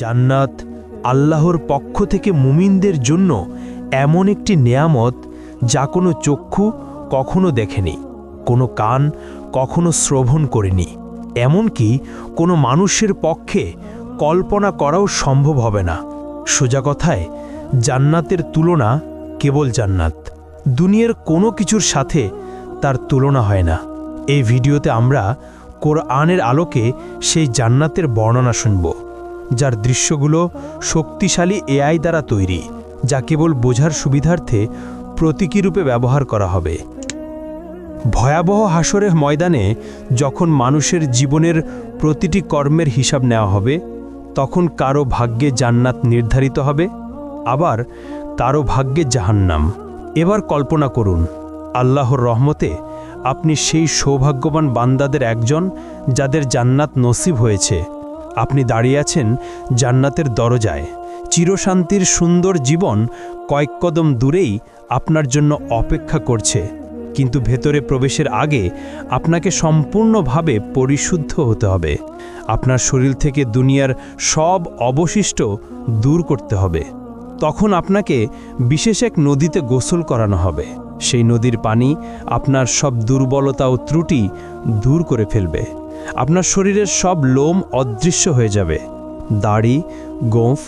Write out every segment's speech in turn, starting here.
জান্নাত আল্লাহর পক্ষ থেকে মুমিনদের জন্য এমন একটি নেয়ামত যা কোনো চক্ষু কখনো দেখেনি, কোনো কান কখনো শ্রবণ করেনি, এমনকি কোনো মানুষের পক্ষে কল্পনা করাও সম্ভব হবে না। সোজা কথায় জান্নাতের তুলনা কেবল জান্নাত, দুনিয়ার কোনো কিছুর সাথে তার তুলনা হয় না। এই ভিডিওতে আমরা কোরআনের আলোকে সেই জান্নাতের বর্ণনা শুনব, যার দৃশ্যগুলো শক্তিশালী এআই দ্বারা তৈরি, যা কেবল বোঝার সুবিধার্থে প্রতীকী রূপে ব্যবহার করা হবে। ভয়াবহ হাসরের ময়দানে যখন মানুষের জীবনের প্রতিটি কর্মের হিসাব নেওয়া হবে, তখন কারো ভাগ্যে জান্নাত নির্ধারিত হবে, আবার কারো ভাগ্যে জাহান্নাম। এবার কল্পনা করুন, আল্লাহর রহমতে আপনি সেই সৌভাগ্যবান বান্দাদের একজন যাদের জান্নাত নসিব হয়েছে। আপনি দাঁড়িয়ে আছেন জান্নাতের দরজায়। চিরশান্তির সুন্দর জীবন কয়েক কদম দূরেই আপনার জন্য অপেক্ষা করছে, কিন্তু ভেতরে প্রবেশের আগে আপনাকে সম্পূর্ণভাবে পরিশুদ্ধ হতে হবে। আপনার শরীর থেকে দুনিয়ার সব অবশিষ্ট দূর করতে হবে। তখন আপনাকে বিশেষ এক নদীতে গোসল করানো হবে। সেই নদীর পানি আপনার সব দুর্বলতা ও ত্রুটি দূর করে ফেলবে। আপনার শরীরের সব লোম অদৃশ্য হয়ে যাবে, দাড়ি, গোঁফ,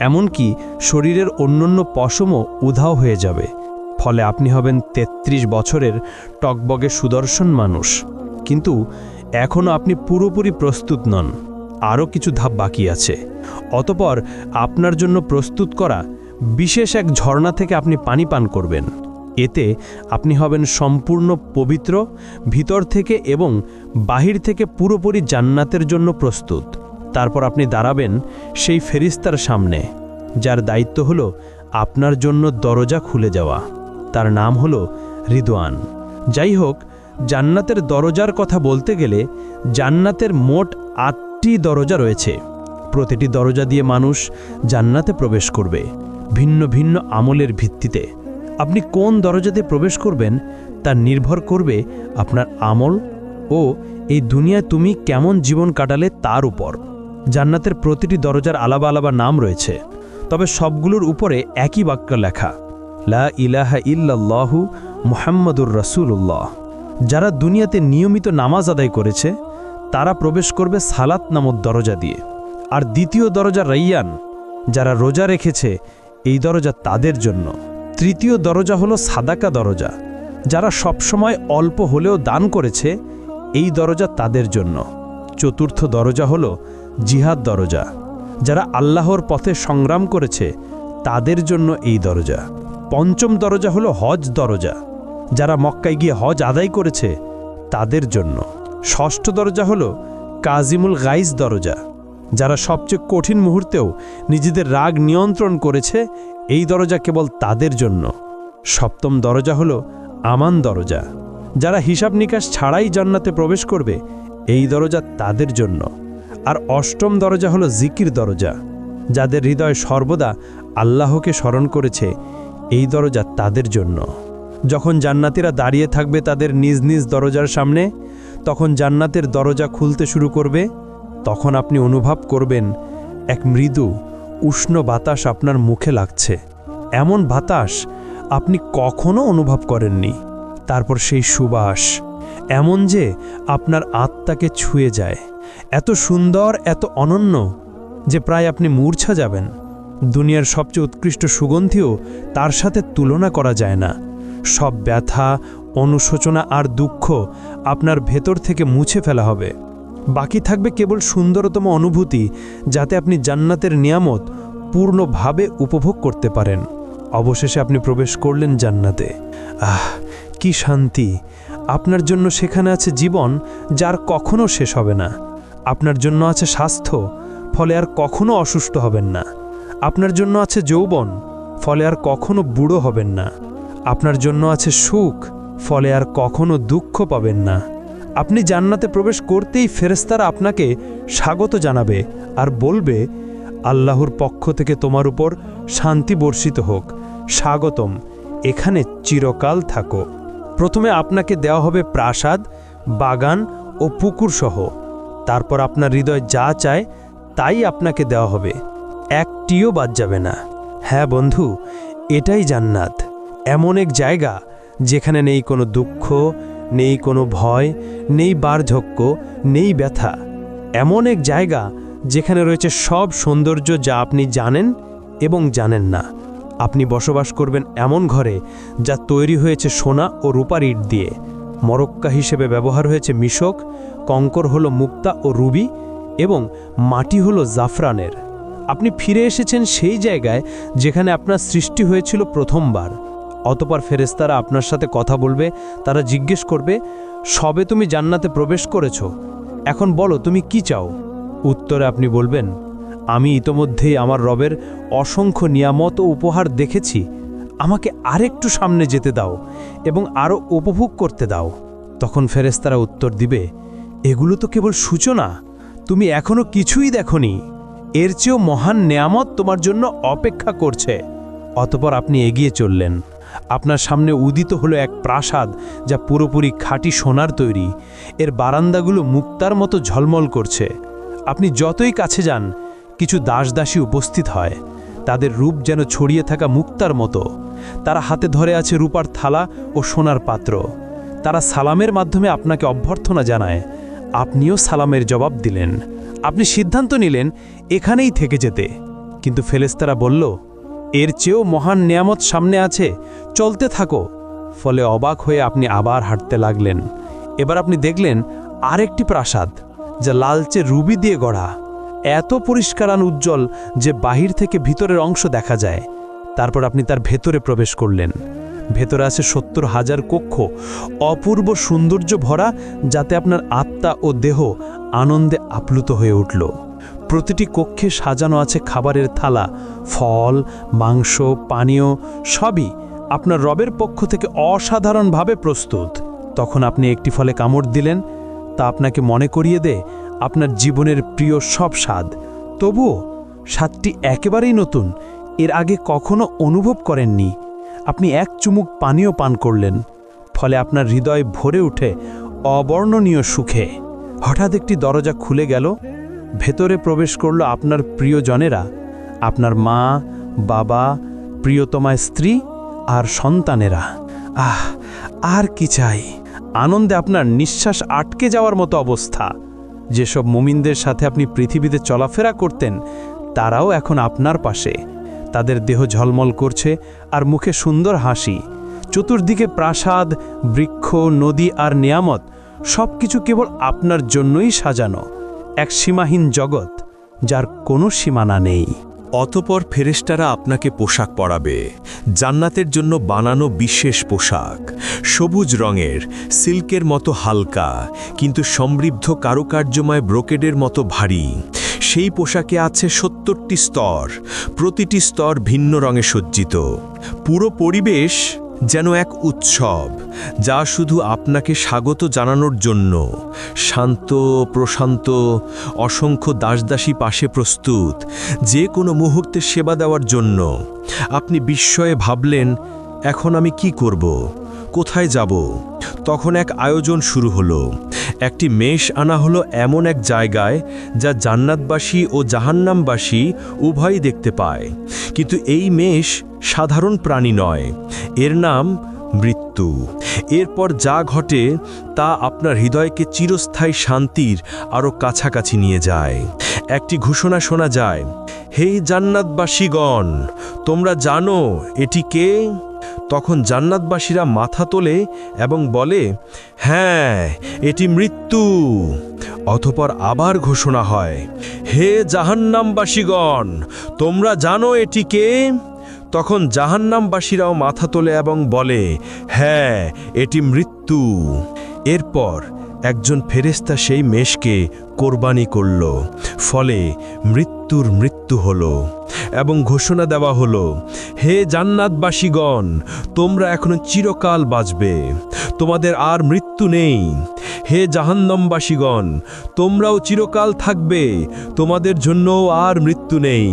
এমনকি শরীরের অন্যান্য পশমও উধাও হয়ে যাবে। ফলে আপনি হবেন ৩৩ বছরের টকবগে সুদর্শন মানুষ। কিন্তু এখনও আপনি পুরোপুরি প্রস্তুত নন, আরও কিছু ধাপ বাকি আছে। অতঃপর আপনার জন্য প্রস্তুত করা বিশেষ এক ঝর্ণা থেকে আপনি পানি পান করবেন। এতে আপনি হবেন সম্পূর্ণ পবিত্র, ভিতর থেকে এবং বাহির থেকে পুরোপুরি জান্নাতের জন্য প্রস্তুত। তারপর আপনি দাঁড়াবেন সেই ফেরেশতার সামনে, যার দায়িত্ব হলো আপনার জন্য দরজা খুলে যাওয়া। তার নাম হলো রিদওয়ান। যাই হোক, জান্নাতের দরজার কথা বলতে গেলে জান্নাতের মোট ৮টি দরজা রয়েছে। প্রতিটি দরজা দিয়ে মানুষ জান্নাতে প্রবেশ করবে ভিন্ন ভিন্ন আমলের ভিত্তিতে। আপনি কোন দরজাতে প্রবেশ করবেন তা নির্ভর করবে আপনার আমল ও এই দুনিয়ায় তুমি কেমন জীবন কাটালে তার উপর। জান্নাতের প্রতিটি দরজার আলাদা আলাদা নাম রয়েছে, তবে সবগুলোর উপরে একই বাক্য লেখা, লা ইলাহা ইল্লাল্লাহু মুহাম্মাদুর রাসূলুল্লাহ। যারা দুনিয়াতে নিয়মিত নামাজ আদায় করেছে তারা প্রবেশ করবে সালাত নামক দরজা দিয়ে। আর দ্বিতীয় দরজা রাইয়ান, যারা রোজা রেখেছে এই দরজা তাদের জন্য। তৃতীয় দরজা হলো সাদাকা দরজা, যারা সবসময় অল্প হলেও দান করেছে এই দরজা তাদের জন্য। চতুর্থ দরজা হলো জিহাদ দরজা, যারা আল্লাহর পথে সংগ্রাম করেছে তাদের জন্য এই দরজা। পঞ্চম দরজা হলো হজ দরজা, যারা মক্কায় গিয়ে হজ আদায় করেছে তাদের জন্য। ষষ্ঠ দরজা হলো কাজিমুল গাইজ দরজা, যারা সবচেয়ে কঠিন মুহূর্তেও নিজেদের রাগ নিয়ন্ত্রণ করেছে এই দরজা কেবল তাদের জন্য। সপ্তম দরজা হলো আমান দরজা, যারা হিসাব নিকাশ ছাড়াই জান্নাতে প্রবেশ করবে এই দরজা তাদের জন্য। আর অষ্টম দরজা হলো জিকির দরজা, যাদের হৃদয় সর্বদা আল্লাহকে স্মরণ করেছে এই দরজা তাদের জন্য। যখন জান্নাতীরা দাঁড়িয়ে থাকবে তাদের নিজ নিজ দরজার সামনে, তখন জান্নাতের দরজা খুলতে শুরু করবে। তখন আপনি অনুভব করবেন এক মৃদু উষ্ণ বাতাস আপনার মুখে লাগছে, এমন বাতাস আপনি কখনো অনুভব করেননি। তারপর সেই সুবাস এমন যে আপনার আত্মাকে ছুঁয়ে যায়, এত সুন্দর, এত অনন্য যে প্রায় আপনি মূর্ছা যাবেন। দুনিয়ার সবচেয়ে উৎকৃষ্ট সুগন্ধিও তার সাথে তুলনা করা যায় না। সব ব্যথা, অনুশোচনা আর দুঃখ আপনার ভেতর থেকে মুছে ফেলা হবে। বাকি থাকবে কেবল সুন্দরতম অনুভূতি, যাতে আপনি জান্নাতের নিয়ামত পূর্ণভাবে উপভোগ করতে পারেন। অবশেষে আপনি প্রবেশ করলেন জান্নাতে। কি শান্তি! আপনার জন্য সেখানে আছে জীবন, যার কখনো শেষ হবে না। আপনার জন্য আছে স্বাস্থ্য, ফলে আর কখনো অসুস্থ হবেন না। আপনার জন্য আছে যৌবন, ফলে আর কখনো বুড়ো হবেন না। আপনার জন্য আছে সুখ, ফলে আর কখনো দুঃখ পাবেন না। আপনি জান্নাতে প্রবেশ করতেই ফেরেশতারা আপনাকে স্বাগত জানাবে আর বলবে, আল্লাহর পক্ষ থেকে তোমার উপর শান্তি বর্ষিত হোক, স্বাগতম, এখানে চিরকাল থাকো। প্রথমে আপনাকে দেওয়া হবে প্রাসাদ, বাগান ও পুকুর সহ। তারপর আপনার হৃদয় যা চায় তাই আপনাকে দেওয়া হবে। একটিও বাদ যাবে না। হ্যাঁ বন্ধু, এটাই জান্নাত। এমন এক জায়গা যেখানে নেই কোনো দুঃখ, নেই কোনো ভয়, নেই বার্ধক্য, নেই ব্যথা। এমন এক জায়গা যেখানে রয়েছে সব সৌন্দর্য যা আপনি জানেন এবং জানেন না। আপনি বসবাস করবেন এমন ঘরে যা তৈরি হয়েছে সোনা ও রূপার ইট দিয়ে। মরক্কা হিসেবে ব্যবহার হয়েছে মিশক, কঙ্কর হলো মুক্তা ও রুবি, এবং মাটি হলো জাফরানের। আপনি ফিরে এসেছেন সেই জায়গায় যেখানে আপনার সৃষ্টি হয়েছিল প্রথমবার। অতঃপর ফেরেশতারা আপনার সাথে কথা বলবে। তারা জিজ্ঞেস করবে, সবে তুমি জান্নাতে প্রবেশ করেছ, এখন বলো তুমি কি চাও। উত্তরে আপনি বলবেন, আমি ইতোমধ্যেই আমার রবের অসংখ্য নিয়ামত ও উপহার দেখেছি, আমাকে আরেকটু সামনে যেতে দাও এবং আরও উপভোগ করতে দাও। তখন ফেরেশতারা উত্তর দিবে, এগুলো তো কেবল সূচনা, তুমি এখনো কিছুই দেখনি, এর চেয়েও মহান নেয়ামত তোমার জন্য অপেক্ষা করছে। অতঃপর আপনি এগিয়ে চললেন। আপনার সামনে উদিত হলো এক প্রাসাদ যা পুরোপুরি খাঁটি সোনার তৈরি। এর বারান্দাগুলো মুক্তার মতো ঝলমল করছে। আপনি যতই কাছে যান, কিছু দাসদাসী উপস্থিত হয়। তাদের রূপ যেন ছড়িয়ে থাকা মুক্তার মতো। তারা হাতে ধরে আছে রূপার থালা ও সোনার পাত্র। তারা সালামের মাধ্যমে আপনাকে অভ্যর্থনা জানায়। আপনিও সালামের জবাব দিলেন। আপনি সিদ্ধান্ত নিলেন এখানেই থেকে যেতে, কিন্তু ফেরেশতারা বলল, এর চেয়েও মহান নেয়ামত সামনে আছে, চলতে থাকো। ফলে অবাক হয়ে আপনি আবার হাঁটতে লাগলেন। এবার আপনি দেখলেন আরেকটি প্রাসাদ যা লালচে রুবি দিয়ে গড়া, এত পরিষ্কার আর উজ্জ্বল যে বাহির থেকে ভিতরের অংশ দেখা যায়। তারপর আপনি তার ভেতরে প্রবেশ করলেন। ভেতরে আছে ৭০,০০০ কক্ষ, অপূর্ব সৌন্দর্য ভরা, যাতে আপনার আত্মা ও দেহ আনন্দে আপ্লুত হয়ে উঠল। প্রতিটি কক্ষে সাজানো আছে খাবারের থালা, ফল, মাংস, পানীয়, সবই আপনার রবের পক্ষ থেকে অসাধারণভাবে প্রস্তুত। তখন আপনি একটি ফলে কামড় দিলেন, তা আপনাকে মনে করিয়ে দেয় আপনার জীবনের প্রিয় সব স্বাদ। তবুও স্বাদটি একেবারেই নতুন, এর আগে কখনো অনুভব করেননি। আপনি এক চুমুক পানীয় পান করলেন, ফলে আপনার হৃদয় ভরে ওঠে অবর্ণনীয় সুখে। হঠাৎ একটি দরজা খুলে গেল। ভেতরে প্রবেশ করল আপনার প্রিয়জনেরা, আপনার মা, বাবা, প্রিয়তমা স্ত্রী আর সন্তানেরা। আর কি চাই! আনন্দে আপনার নিঃশ্বাস আটকে যাওয়ার মতো অবস্থা। যেসব মুমিনদের সাথে আপনি পৃথিবীতে চলাফেরা করতেন, তারাও এখন আপনার পাশে। তাদের দেহ ঝলমল করছে আর মুখে সুন্দর হাসি। চতুর্দিকে প্রাসাদ, বৃক্ষ, নদী আর নিয়ামত, সব কিছু কেবল আপনার জন্যই সাজানো। এক সীমাহীন জগৎ যার কোনো সীমানা নেই। অতঃপর ফেরেশতারা আপনাকে পোশাক পরাবে, জান্নাতের জন্য বানানো বিশেষ পোশাক, সবুজ রঙের, সিল্কের মতো হালকা কিন্তু সমৃদ্ধ কারুকার্যময় ব্রোকেডের মতো ভারী। সেই পোশাকে আছে ৭০টি স্তর, প্রতিটি স্তর ভিন্ন রঙে সজ্জিত। পুরো পরিবেশ যেন এক উৎসব, যা শুধু আপনাকে স্বাগত জানানোর জন্য। শান্ত, প্রশান্ত, অসংখ্য দাসদাসী পাশে প্রস্তুত, যে কোনো মুহূর্তে সেবা দেওয়ার জন্য। আপনি বিস্ময়ে ভাবলেন, এখন আমি কি করব, কোথায় যাব? তখন এক আয়োজন শুরু হলো। একটি মেষ আনা হলো এমন এক জায়গায় যা জান্নাতবাসী ও জাহান্নামবাসী উভয়ই দেখতে পায়। কিন্তু এই মেষ সাধারণ প্রাণী নয়, এর নাম মৃত্যু। এরপর যা ঘটে তা আপনার হৃদয়কে চিরস্থায়ী শান্তির আরও কাছাকাছি নিয়ে যায়। একটি ঘোষণা শোনা যায়, হে জান্নাতবাসীগণ, তোমরা জানো এটি কে? তখন জান্নাতবাসীরা মাথা তোলে এবং বলে, হ্যাঁ, এটি মৃত্যু। অতঃপর আবার ঘোষণা হয়, হে জাহান্নামবাসীগণ, তোমরা জানো এটি কে? তখন জাহান্নামবাসীরাও মাথা তোলে এবং বলে, হ্যাঁ, এটি মৃত্যু। এরপর একজন ফেরেশতা সেই মেষকে কোরবানি করল, ফলে মৃত্যুর মৃত্যু হলো এবং ঘোষণা দেওয়া হলো, হে জান্নাতবাসীগণ, তোমরা এখনো চিরকাল বাঁচবে, তোমাদের আর মৃত্যু নেই। হে জাহান্নামবাসীগণ, তোমরাও চিরকাল থাকবে, তোমাদের জন্যও আর মৃত্যু নেই।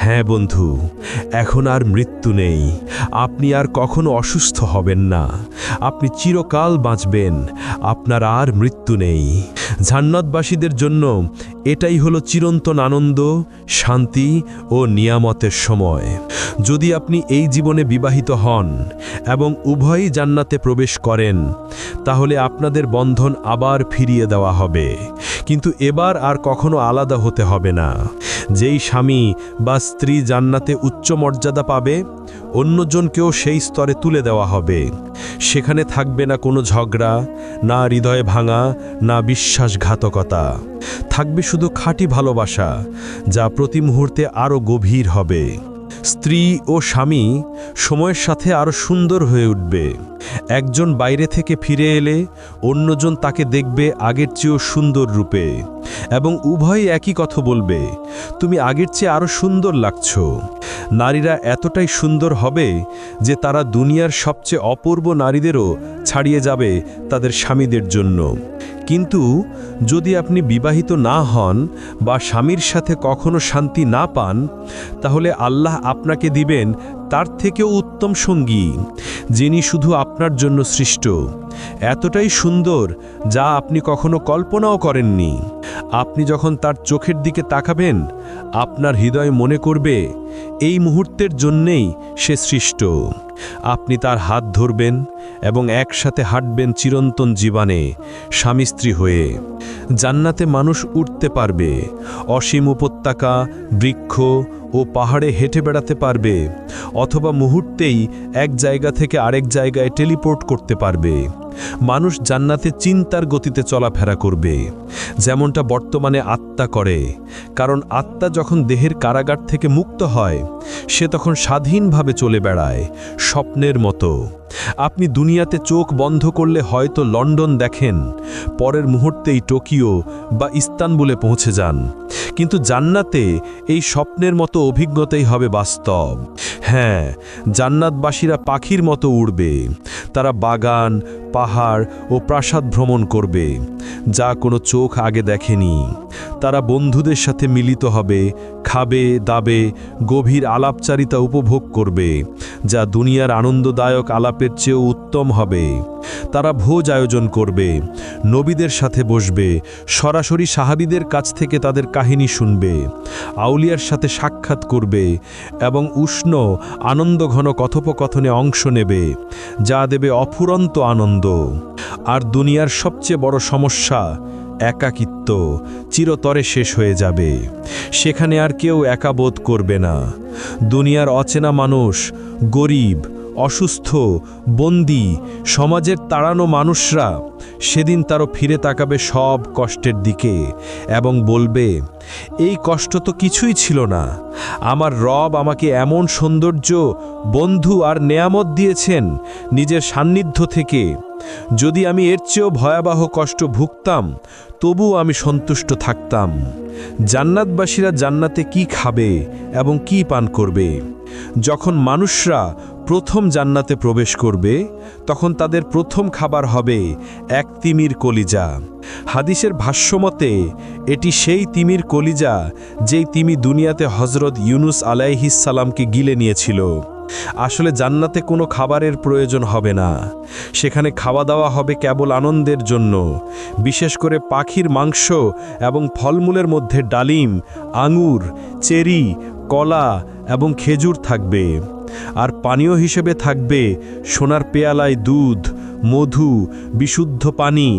হ্যাঁ বন্ধু, এখন আর মৃত্যু নেই। আপনি আর কখনো অসুস্থ হবেন না। আপনি চিরকাল বাঁচবেন। আপনার আর মৃত্যু নেই। জান্নাতবাসীদের জন্য এটাই হলো চিরন্তন আনন্দ, শান্তি ও নিয়ামতের সময়। যদি আপনি এই জীবনে বিবাহিত হন এবং উভয়ই জান্নাতে প্রবেশ করেন, তাহলে আপনাদের বন্ধন আবার ফিরিয়ে দেওয়া হবে। কিন্তু এবার আর কখনো আলাদা হতে হবে না। যেই স্বামী বা স্ত্রী জান্নাতে উচ্চ মর্যাদা পাবে, অন্যজনকেও সেই স্তরে তুলে দেওয়া হবে। সেখানে থাকবে না কোনো ঝগড়া, না হৃদয় ভাঙা, না বিশ্বাসঘাতকতা। থাকবে শুধু খাঁটি ভালোবাসা, যা প্রতি মুহূর্তে আরও গভীর হবে। স্ত্রী ও স্বামী সময়ের সাথে আরও সুন্দর হয়ে উঠবে। একজন বাইরে থেকে ফিরে এলে অন্যজন তাকে দেখবে আগের চেয়েও সুন্দর রূপে, এবং উভয়ই একই কথা বলবে, তুমি আগের চেয়ে আরও সুন্দর লাগছো। নারীরা এতটাই সুন্দর হবে যে তারা দুনিয়ার সবচেয়ে অপূর্ব নারীদেরও ছাড়িয়ে যাবে তাদের স্বামীদের জন্য। কিন্তু যদি আপনি বিবাহিত না হন বা স্বামীর সাথে কখনো শান্তি না পান, তাহলে আল্লাহ আপনাকে দিবেন তার থেকেও উত্তম সঙ্গী, যিনি শুধু আপনার জন্য সৃষ্ট, এতটাই সুন্দর যা আপনি কখনো কল্পনাও করেননি। আপনি যখন তার চোখের দিকে তাকাবেন, আপনার হৃদয় মনে করবে এই মুহূর্তের জন্যেই সে সৃষ্ট। আপনি তার হাত ধরবেন এবং একসাথে হাঁটবেন চিরন্তন জীবনে স্বামী স্ত্রী হয়ে। জান্নাতে মানুষ উঠতে পারবে, অসীম উপত্যকা, বৃক্ষ ও পাহাড়ে হেঁটে বেড়াতে পারবে, অথবা মুহূর্তেই এক জায়গা থেকে আরেক জায়গায় টেলিপোর্ট করতে পারবে। মানুষ জান্নাতে চিন্তার গতিতে চলাফেরা করবে, যেমনটা বর্তমানে আত্মা করে। কারণ আত্মা যখন দেহের কারাগার থেকে মুক্ত হয়, সে তখন স্বাধীনভাবে চলে বেড়ায়, স্বপ্নের মতো। আপনি দুনিয়াতে চোখ বন্ধ করলে হয়তো লন্ডন দেখেন, পরের মুহূর্তেই টোকিও বা ইস্তানবুলে পৌঁছে যান। কিন্তু জান্নাতে এই স্বপ্নের মতো অভিজ্ঞতাই হবে বাস্তব। হ্যাঁ, জান্নাতবাসীরা পাখির মতো উড়বে। তারা বাগান, পাহাড় ও প্রাসাদ ভ্রমণ করবে, যা কোনো চোখ আগে দেখেনি। তারা বন্ধুদের সাথে মিলিত হবে, খাবে, দাবে, গভীর আলাপচারিতা উপভোগ করবে, যা দুনিয়ার আনন্দদায়ক আলাপের চেয়েও উত্তম হবে। তারা ভোজ আয়োজন করবে, নবীদের সাথে বসবে, সরাসরি সাহাবীদের কাছ থেকে তাদের কাহিনী শুনবে, আউলিয়ার সাথে সাক্ষাৎ করবে এবং উষ্ণ আনন্দঘন কথোপকথনে অংশ নেবে, যা দেবে অফুরন্ত আনন্দ। আর দুনিয়ার সবচেয়ে বড় সমস্যা, একাকিত্ব, চিরতরে শেষ হয়ে যাবে। সেখানে আর কেউ একা বোধ করবে না। দুনিয়ার অচেনা মানুষ, গরিব, অসুস্থ, বন্দী, সমাজের তাড়ানো মানুষরা সেদিন তারও ফিরে তাকাবে সব কষ্টের দিকে এবং বলবে, এই কষ্ট তো কিছুই ছিল না। আমার রব আমাকে এমন সৌন্দর্য, বন্ধু আর নেয়ামত দিয়েছেন নিজের সান্নিধ্য থেকে। যদি আমি এর চেয়েও ভয়াবহ কষ্ট ভুগতাম, তবুও আমি সন্তুষ্ট থাকতাম। জান্নাতবাসীরা জান্নাতে কি খাবে এবং কি পান করবে? যখন মানুষরা প্রথম জান্নাতে প্রবেশ করবে, তখন তাদের প্রথম খাবার হবে এক তিমির কলিজা। হাদিসের ভাষ্যমতে এটি সেই তিমির কলিজা যেই তিমি দুনিয়াতে হজরত ইউনুস আলাইহিস সালামকে গিলে নিয়েছিল। আসলে জান্নাতে কোনো খাবারের প্রয়োজন হবে না। সেখানে খাওয়া দাওয়া হবে কেবল আনন্দের জন্য। বিশেষ করে পাখির মাংস এবং ফলমূলের মধ্যে ডালিম, আঙুর, চেরি, কলা এবং খেজুর থাকবে। আর পানীয় হিসেবে থাকবে সোনার পেয়ালায় দুধ, মধু, বিশুদ্ধ পানি,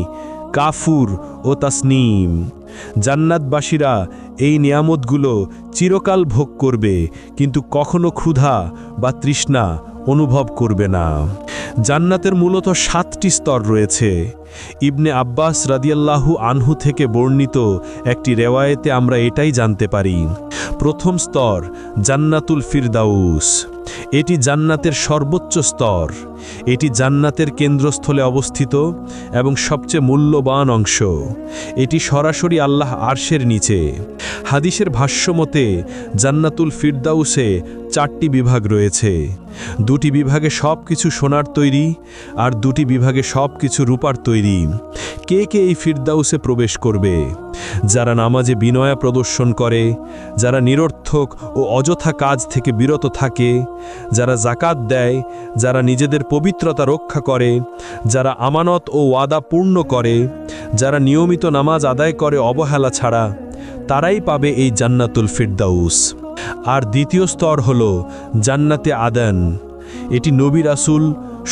কাফুর ও তাসনিম। জান্নাতবাসীরা এই নিয়ামতগুলো চিরকাল ভোগ করবে, কিন্তু কখনো ক্ষুধা বা তৃষ্ণা অনুভব করবে না। জান্নাতের মূলত 7টি স্তর রয়েছে। ইবনে আব্বাস রাদিয়াল্লাহু আনহু থেকে বর্ণিত একটি রেওয়ায়েতে আমরা এটাই জানতে পারি। প্রথম স্তর জান্নাতুল ফিরদাউস। এটি জান্নাতের সর্বোচ্চ স্তর, এটি জান্নাতের কেন্দ্রস্থলে অবস্থিত এবং সবচেয়ে মূল্যবান অংশ। এটি সরাসরি আল্লাহ আরশের নিচে। হাদিসের ভাষ্যমতে জান্নাতুল ফিরদাউসে 4টি বিভাগ রয়েছে। 2টি বিভাগে সব কিছু সোনার তৈরি, আর 2টি বিভাগে সব কিছু রূপার তৈরি। কে কে এই ফিরদাউসে প্রবেশ করবে? যারা নামাজে বিনয় প্রদর্শন করে, যারা নিরর্থক ও অযথা কাজ থেকে বিরত থাকে, যারা জাকাত দেয়, যারা নিজেদের পবিত্রতা রক্ষা করে, যারা আমানত ও ওয়াদা পূর্ণ করে, যারা নিয়মিত নামাজ আদায় করে অবহেলা ছাড়া, তারাই পাবে এই জান্নাতুল ফিরদাউস। আর দ্বিতীয় স্তর হল জান্নাতে আদন। এটি নবী রাসূল,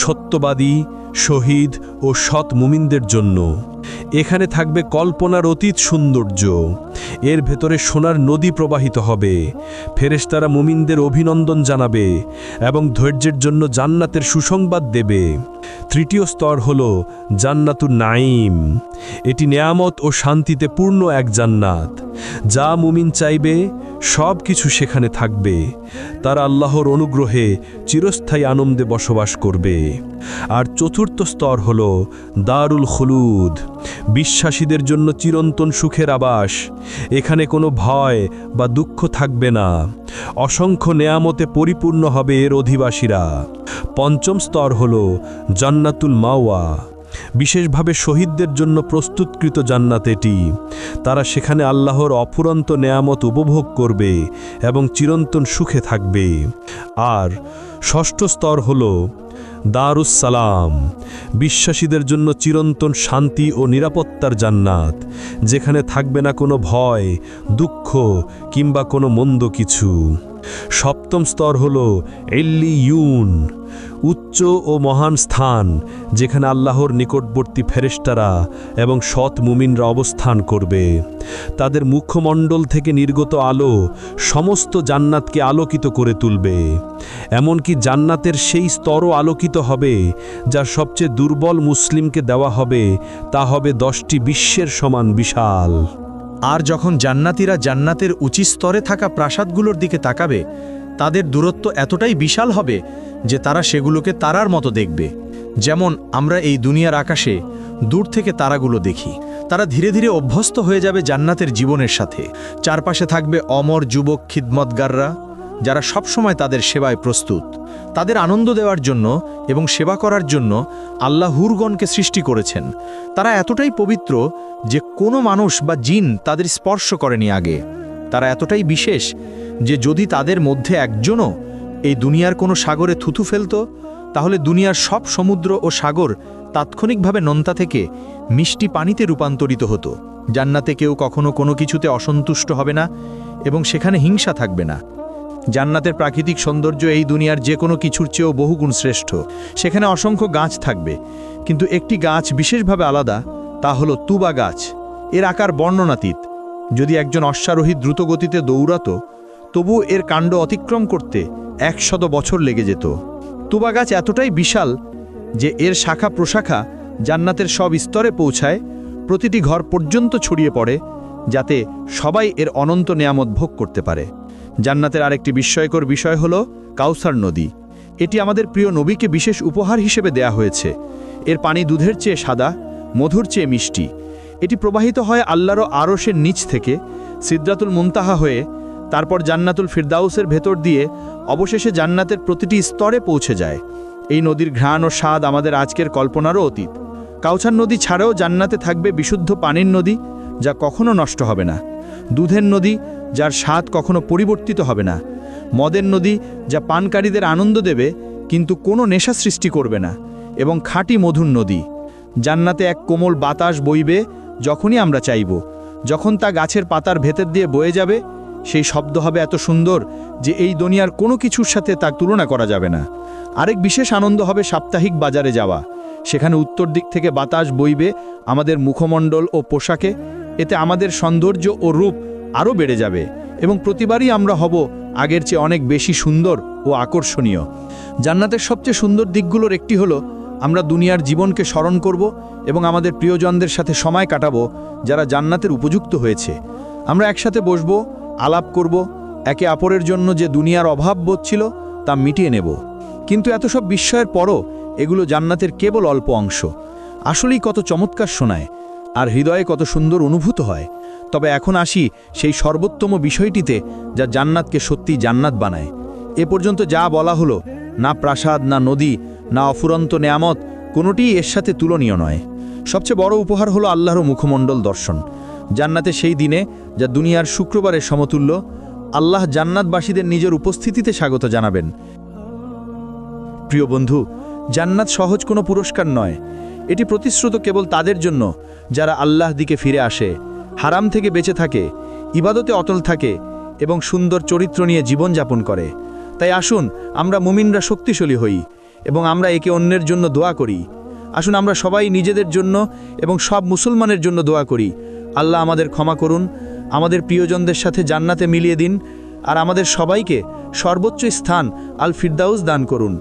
সত্যবাদী, শহীদ ও সৎ মুমিনদের জন্য। এখানে থাকবে কল্পনার অতীত সৌন্দর্য। এর ভেতরে সোনার নদী প্রবাহিত হবে, ফেরেশতারা মুমিনদের অভিনন্দন জানাবে এবং ধৈর্যের জন্য জান্নাতের সুসংবাদ দেবে। তৃতীয় স্তর হল জান্নাতুন নাঈম। এটি নেয়ামত ও শান্তিতে পূর্ণ এক জান্নাত। যা মুমিন চাইবে সব কিছু সেখানে থাকবে। তারা আল্লাহর অনুগ্রহে চিরস্থায়ী আনন্দে বসবাস করবে। আর চতুর্থ স্তর হল দারুল খুলুদ, বিশ্বাসীদের জন্য চিরন্তন সুখের আবাস। এখানে কোনো ভয় বা দুঃখ থাকবে না। অসংখ্য নেয়ামতে পরিপূর্ণ হবে এর অধিবাসীরা। পঞ্চম স্তর হল জান্নাতুল মাওয়া, বিশেষভাবে শহীদদের জন্য প্রস্তুতকৃত জান্নাত এটি। তারা সেখানে আল্লাহর অফুরন্ত নেয়ামত উপভোগ করবে এবং চিরন্তন সুখে থাকবে। আর ষষ্ঠ স্তর হল দারুস সালাম, বিশ্বাসীদের জন্য চিরন্তন শান্তি ও নিরাপত্তার জান্নাত, যেখানে থাকবে না কোনো ভয়, দুঃখ কিংবা কোনো মন্দ কিছু। সপ্তম স্তর হল ইল্লিয়ুন, উচ্চ ও মহান স্থান, যেখানে আল্লাহর নিকটবর্তী ফেরেশতারা এবং সৎ মুমিনরা অবস্থান করবে। তাদের মুখমণ্ডল থেকে নির্গত আলো সমস্ত জান্নাতকে আলোকিত করে তুলবে। এমনকি জান্নাতের সেই স্তরও আলোকিত হবে যা সবচেয়ে দুর্বল মুসলিমকে দেওয়া হবে, তা হবে 10টি বিশ্বের সমান বিশাল। আর যখন জান্নাতীরা জান্নাতের উঁচু স্তরে থাকা প্রাসাদগুলোর দিকে তাকাবে, তাদের দূরত্ব এতটাই বিশাল হবে যে তারা সেগুলোকে তারার মতো দেখবে। যেমন আমরা এই দুনিয়ার আকাশে দূর থেকে তারাগুলো দেখি। তারা ধীরে ধীরে অভ্যস্ত হয়ে যাবে জান্নাতের জীবনের সাথে। চারপাশে থাকবে অমর যুবক খিদমতগাররা, যারা সবসময় তাদের সেবায় প্রস্তুত। তাদের আনন্দ দেওয়ার জন্য এবং সেবা করার জন্য আল্লাহ হুরগণকে সৃষ্টি করেছেন। তারা এতটাই পবিত্র যে কোনো মানুষ বা জিন তাদের স্পর্শ করেনি আগে। তারা এতটাই বিশেষ যে যদি তাদের মধ্যে একজনও এই দুনিয়ার কোনো সাগরে থুথু ফেলত, তাহলে দুনিয়ার সব সমুদ্র ও সাগর তাৎক্ষণিকভাবে নোনতা থেকে মিষ্টি পানিতে রূপান্তরিত হতো। জান্নাতে কেউ কখনো কোনো কিছুতে অসন্তুষ্ট হবে না এবং সেখানে হিংসা থাকবে না। জান্নাতের প্রাকৃতিক সৌন্দর্য এই দুনিয়ার যে কোনো কিছুর চেয়েও বহুগুণ শ্রেষ্ঠ। সেখানে অসংখ্য গাছ থাকবে, কিন্তু একটি গাছ বিশেষভাবে আলাদা, তা হলো তুবা গাছ। এর আকার বর্ণনাতীত। যদি একজন অশ্বারোহী দ্রুতগতিতে দৌড়াতো, তবু এর কাণ্ড অতিক্রম করতে 100 বছর লেগে যেত। তুবা গাছ এতটাই বিশাল যে এর শাখা প্রশাখা জান্নাতের সব স্তরে পৌঁছায়, প্রতিটি ঘর পর্যন্ত ছড়িয়ে পড়ে, যাতে সবাই এর অনন্ত নেয়ামত ভোগ করতে পারে। জান্নাতের আরেকটি বিস্ময়কর বিষয় হলো কাউসার নদী। এটি আমাদের প্রিয় নবীকে বিশেষ উপহার হিসেবে দেয়া হয়েছে। এর পানি দুধের চেয়ে সাদা, মধুর চেয়ে মিষ্টি। এটি প্রবাহিত হয় আল্লাহর আরশের নিচ থেকে সিদরাতুল মুনতাহা হয়ে, তারপর জান্নাতুল ফিরদাউসের ভেতর দিয়ে অবশেষে জান্নাতের প্রতিটি স্তরে পৌঁছে যায়। এই নদীর ঘ্রাণ ও স্বাদ আমাদের আজকের কল্পনারও অতীত। কাউসার নদী ছাড়াও জান্নাতে থাকবে বিশুদ্ধ পানির নদী, যা কখনো নষ্ট হবে না। দুধের নদী, যার স্বাদ কখনো পরিবর্তিত হবে না। মদের নদী, যা পানকারীদের আনন্দ দেবে কিন্তু কোনো নেশা সৃষ্টি করবে না। এবং খাঁটি মধুর নদী। জান্নাতে এক কোমল বাতাস বইবে যখনই আমরা চাইব। যখন তা গাছের পাতার ভেতর দিয়ে বয়ে যাবে, সেই শব্দ হবে এত সুন্দর যে এই দুনিয়ার কোনো কিছুর সাথে তার তুলনা করা যাবে না। আরেক বিশেষ আনন্দ হবে সাপ্তাহিক বাজারে যাওয়া। সেখানে উত্তর দিক থেকে বাতাস বইবে আমাদের মুখমণ্ডল ও পোশাকে। এতে আমাদের সৌন্দর্য ও রূপ আরও বেড়ে যাবে এবং প্রতিবারই আমরা হব আগের চেয়ে অনেক বেশি সুন্দর ও আকর্ষণীয়। জান্নাতের সবচেয়ে সুন্দর দিকগুলোর একটি হলো আমরা দুনিয়ার জীবনকে স্মরণ করব এবং আমাদের প্রিয়জনদের সাথে সময় কাটাবো যারা জান্নাতের উপযুক্ত হয়েছে। আমরা একসাথে বসবো, আলাপ করব, একে অপরের জন্য যে দুনিয়ার অভাব বোধ ছিল তা মিটিয়ে নেব। কিন্তু এত সব বিস্ময়ের পরও এগুলো জান্নাতের কেবল অল্প অংশ। আসলেই কত চমৎকার শোনায় আর হৃদয়ে কত সুন্দর অনুভূত হয়। তবে এখন আসি সেই সর্বোত্তম বিষয়টিতে, যা জান্নাতকে সত্যি জান্নাত বানায়। এ পর্যন্ত যা বলা হলো, না প্রাসাদ, না নদী, না অফুরন্ত নেয়ামত, কোনোটিই এর সাথে তুলনীয় নয়। সবচেয়ে বড় উপহার হলো আল্লাহর মুখমণ্ডল দর্শন। জান্নাতে সেই দিনে, যা দুনিয়ার শুক্রবারের সমতুল্য, আল্লাহ জান্নাতবাসীদের নিজের উপস্থিতিতে স্বাগত জানাবেন। প্রিয় বন্ধু, জান্নাত সহজ কোনো পুরস্কার নয়। এটি প্রতিশ্রুত কেবল তাদের জন্য যারা আল্লাহ দিকে ফিরে আসে, হারাম থেকে বেঁচে থাকে, ইবাদতে অটল থাকে এবং সুন্দর চরিত্র নিয়ে জীবনযাপন করে। তাই আসুন আমরা মুমিনরা শক্তিশালী হই এবং আমরা একে অন্যের জন্য দোয়া করি। আসুন আমরা সবাই নিজেদের জন্য এবং সব মুসলমানের জন্য দোয়া করি। আল্লাহ আমাদের ক্ষমা করুন, আমাদের প্রিয়জনদের সাথে জান্নাতে মিলিয়ে দিন আর আমাদের সবাইকে সর্বোচ্চ স্থান আল ফিরদাউস দান করুন।